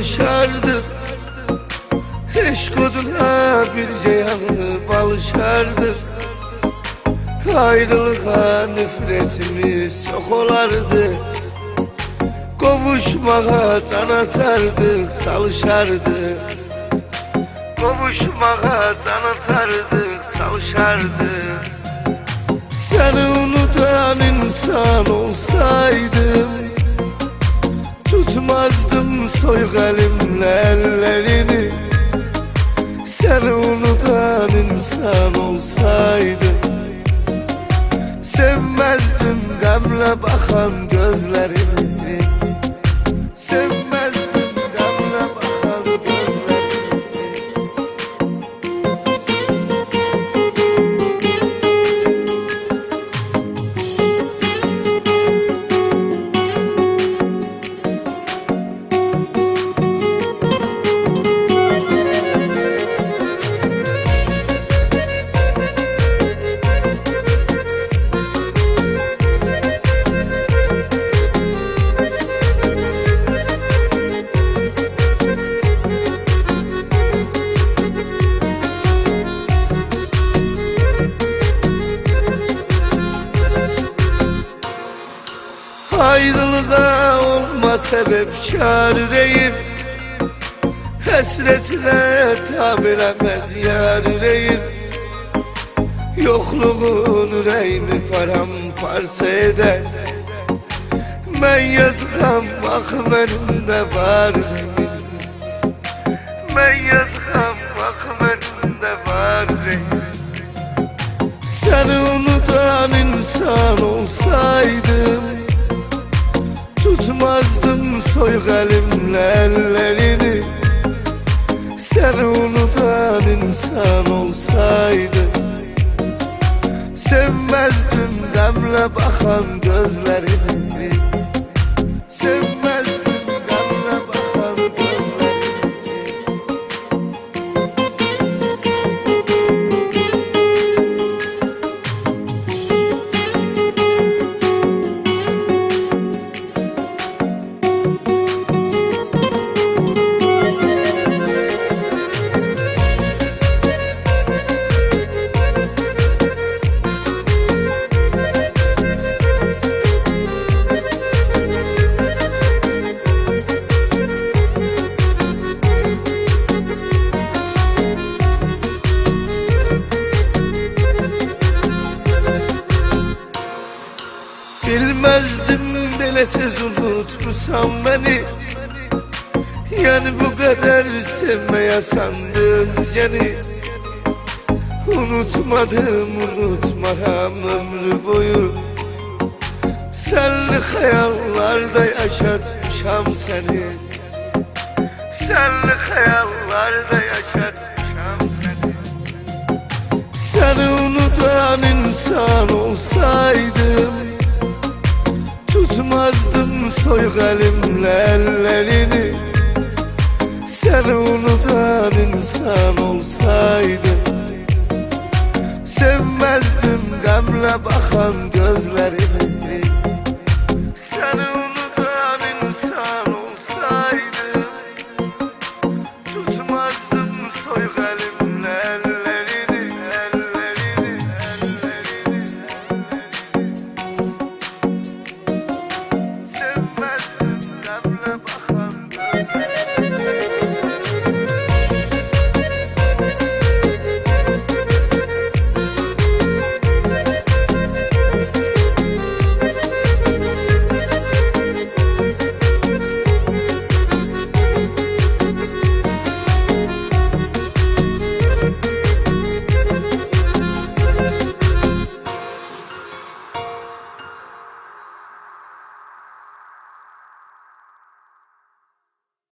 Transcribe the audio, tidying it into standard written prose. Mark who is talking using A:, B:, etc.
A: barışardık. Eşk oduna birce yanıp alışardık. Ayrılığa nefretimiz çok olardı. Kavuşmağa can atardık, çalışardık. Kavuşmağa can atardık, çalışardık. Seni unutan insan olsaydım, tutmazdım soyuk elimle ellerini. Seni unutan insan olsaydım, sevmezdim gamle bakan gözlerini. Sevmezdim gamle bakan gözlerini. Ayrılığa olma sebep şar yüreğim, hasretine tab elemez yar yüreğim. Yokluğun yüreğimi paramparça eder. Ben yazgam bak benim de var yüreğim. Ben yazgam bak benim de var yüreğim. Seni unutan insan olsaydım, tutmazdım soyuk elimle ellerini. Seni unutan insan olsaydım, sevmezdim gamle bakan gözlerini. Sevmezdim gamle bakan gözlerini. Bilmezdim böyle tez unutmuşsan beni. Yani bu kadar sevmeye sandınız yani. Unutmadım unutmam ömrü boyu. Senli hayallarda yaşatmışam seni. Senli hayallarda yaşatmışam seni. Seni unutan insan olsaydım, tutmazdım soyuk elimle ellerini. Seni unutan insan olsaydım, sevmezdim gamle bakan gözlerini.